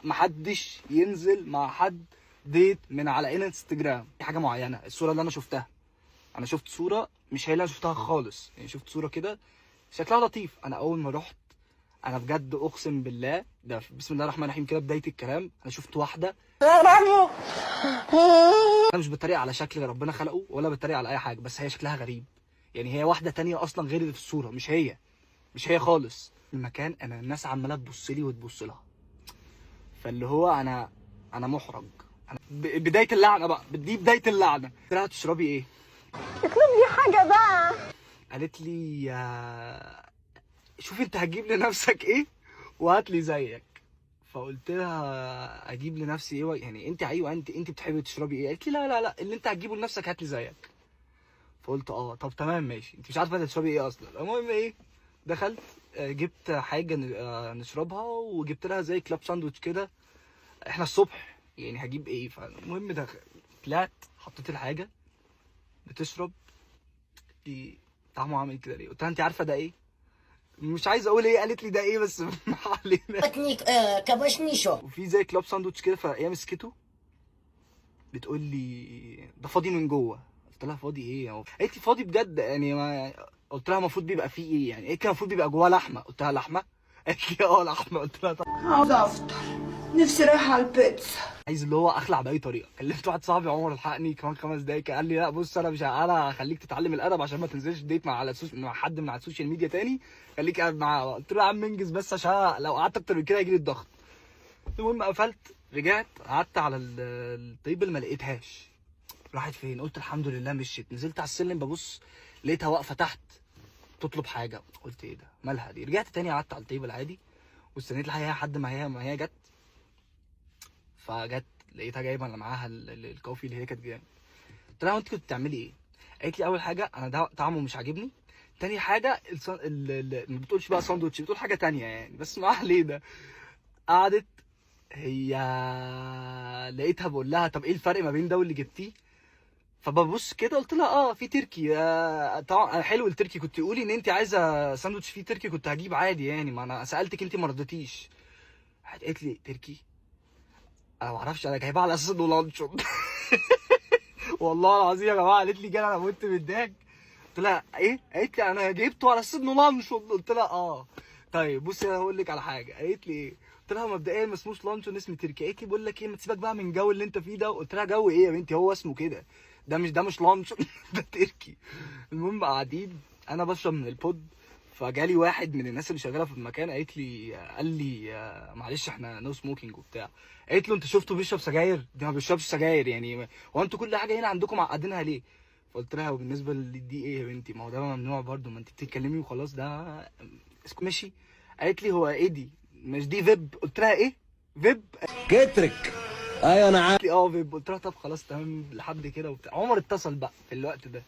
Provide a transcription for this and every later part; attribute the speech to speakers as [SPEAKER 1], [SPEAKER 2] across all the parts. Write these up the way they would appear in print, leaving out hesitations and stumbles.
[SPEAKER 1] جماعه محدش ينزل مع حد ديت من على انستجرام. دي حاجه معينه. الصوره اللي انا شفتها، انا شفت صوره مش هي اللي انا شفتها خالص، يعني شفت صوره كده شكلها لطيف. انا اول ما رحت، انا بجد اقسم بالله ده بسم الله الرحمن الرحيم كده بدايه الكلام، انا شفت واحده. انا مش بتريق على شكل ربنا خلقه ولا بتريق على اي حاجه، بس هي شكلها غريب. يعني هي واحده تانية اصلا غير اللي في الصوره، مش هي خالص. المكان انا الناس عماله تبص لي وتبص لها، فاللي هو انا محرج. انا بدايه اللعنه بقى، دي بدايه اللعنه. قلت لها تشربي ايه؟
[SPEAKER 2] اطلب لي حاجه بقى.
[SPEAKER 1] قالت لي شوف انت هتجيب لنفسك ايه وهات لي زيك. فقلت لها اجيب لنفسي ايه؟ يعني انت ايوه انت بتحبي تشربي ايه؟ قالت لي لا اللي انت هتجيبه لنفسك هات لي زيك. فقلت طب تمام ماشي، انت مش عارفه انت تشربي ايه اصلا. المهم ايه، دخلت جبت حاجه نشربها، وجبت لها زي كلاب ساندوتش كده. احنا الصبح يعني هجيب ايه؟ فالمهم طلعت حطيت الحاجه بتشرب. دي طعمه عامل كده ليه؟ قلت لها انت عارفه ده ايه؟ مش عايز اقول ايه قالت لي ده ايه، بس ما علينا.
[SPEAKER 2] كبشنيشو.
[SPEAKER 1] وفي زي كلاب ساندوتش كده، فهي مسكته بتقول لي ده فاضي من جوه. قلت لها فاضي ايه؟ قالت لي فاضي بجد يعني. ما قلت لها المفروض بيبقى فيه ايه يعني؟ قالت لي المفروض بيبقى جواه لحمه. قلت لها لحمه؟ قالت لي لحمه. قلت لها طب
[SPEAKER 2] عاوز افطر، نفسي رايحه على البيتزا.
[SPEAKER 1] عايز اللي هو اخلع باي طريقه. كلمت واحد صاحبي عمر الحقني كمان 5 دقايق، قال لي لا بص انا مش انا هخليك تتعلم الادب عشان ما تنزلش ديت مع حد من على السوشيال ميديا تاني، خليك قاعد معاه. قلت له يا عم انجز بس عشان لو قعدت اكتر من كده هيجي لي الضغط. المهم قفلت، رجعت قعدت على التيبل ما لقيتهاش. راحت فين؟ قلت الحمد لله مشيت. نزلت على السلم ببص لقيتها واقفه تحت تطلب حاجه. قلت ايه ده؟ مالها دي؟ رجعت تاني قعدت على التيبل عادي واستنيت لحد ما هي جت. فجت لقيتها جايبه اللي معاها الكوفي اللي هي كانت جايه. قلت لها انت كنت بتعملي ايه؟ قالت لي اول حاجه انا ده طعمه مش عاجبني، تاني حاجه ما بتقولش بقى ساندوتش، بتقول حاجه تانية يعني، بس ما علينا. قعدت هي، لقيتها بقول لها طب ايه الفرق ما بين ده واللي جبتيه؟ فببص كده قلت لها في تركي. طبعا حلو التركي، كنت تقولي ان انت عايزه ساندوتش فيه تركي كنت هجيب عادي يعني، ما انا سالتك انت ما رضيتيش. قالت لي تركي؟ انا ما اعرفش، انا جايبها على اساس انه لانشون. والله العظيم يا جماعه قالت لي كده، انا مت من الضحك. قلت لها ايه؟ قالت لي انا جبته على اساس انه لانشون. قلت لها طيب بصي انا هقول لك على حاجه. قالت لي ايه؟ قلت لها مبدئيا ما اسموش لانشون، اسمه تركي. قالت لي بقول لك ايه، ما تسيبك بقى من الجو اللي انت فيه ده. قلت لها جو ايه يا بنتي؟ هو اسمه كده، ده مش لانشون. ده تركي. المهم قاعدين انا بشرب من البود، فجالي واحد من الناس اللي شغاله في المكان قال لي معلش احنا نو سموكينج وبتاع. قالت له انت شفته بيشرب سجاير؟ ده ما بيشربش سجاير يعني، هو انتوا كل حاجه هنا عندكم معقدينها ليه؟ فقلت لها وبالنسبه لدي ايه يا بنتي؟ ما هو ده ممنوع برضه، ما انت بتتكلمي وخلاص ده ماشي. قالت لي هو ايه دي؟ مش دي فيب؟ قلت لها ايه فيب؟
[SPEAKER 3] كترك. ايوه انا عارف.
[SPEAKER 1] قالت لي فيب. قلت لها طب خلاص تمام لحد كده وبتاع. عمر اتصل بقى في الوقت ده.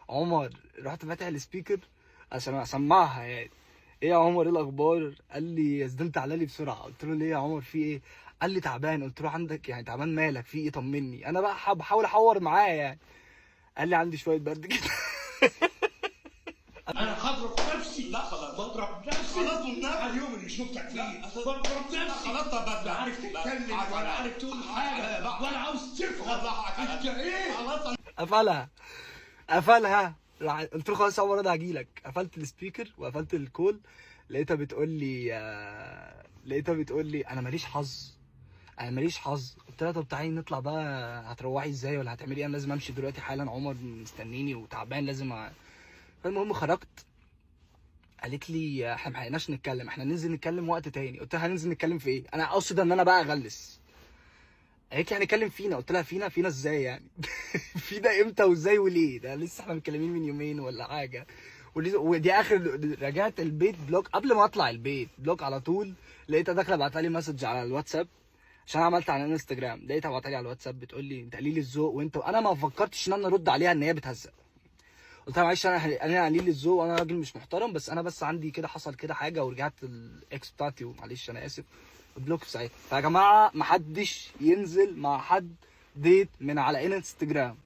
[SPEAKER 1] عمر رحت فاتح السبيكر عشان اسمعها يعني. ايه يا عمر ايه الاخبار؟ قال لي يا زيدان تعالى لي بسرعه. قلت له ليه يا عمر في ايه؟ قال لي تعبان. قلت له عندك يعني تعبان مالك في ايه؟ طمني. انا بقى بحاول احور معاه يعني. قال لي عندي شويه برد كده.
[SPEAKER 4] انا هضرب نفسي. لا خلاص بضرب نفسي. خلاص على اليوم اللي شفتك فيه بضرب نفسي. خلاص طب لا عارف تتكلم ولا عارف تقول حاجه ولا عاوز تفهم. انت ايه؟ خلاص
[SPEAKER 1] قفلها. قلت له خلاص يا عمر انا هجيلك. قفلت السبيكر وقفلت الكول. لقيتها بتقول لي انا ماليش حظ. قلت لها طب تعالي نطلع بقى، هتروحي ازاي ولا هتعملي ايه؟ انا لازم امشي دلوقتي حالا، عمر مستنيني وتعبان لازم فالمهم خرجت. قالت لي احنا ما لحقناش نتكلم، احنا ننزل نتكلم وقت تاني. قلت لها هننزل نتكلم في ايه؟ انا اقصد ان انا بقى اغلس. قالت لي هنتكلم فينا. قلت لها فينا ازاي يعني؟ فينا امتى وازاي وليه؟ ده لسه احنا متكلمين من يومين ولا حاجه. ودي اخر رجعت البيت بلوك، قبل ما اطلع البيت بلوك على طول. لقيتها داخله بعتها لي مسج على الواتساب عشان عملت على انستجرام. لقيتها بعتها لي على الواتساب بتقول لي انت قليل الذوق انا ما فكرتش ان انا ارد عليها ان هي بتهزق. قلت لها معلش انا قليل الذوق وانا راجل مش محترم، بس انا عندي كده حصل كده حاجه ورجعت الاكس بتاعتي ومعلش انا اسف. بلوك في ساعتها. فيا جماعه محدش ينزل مع حد ديت من على انستجرام.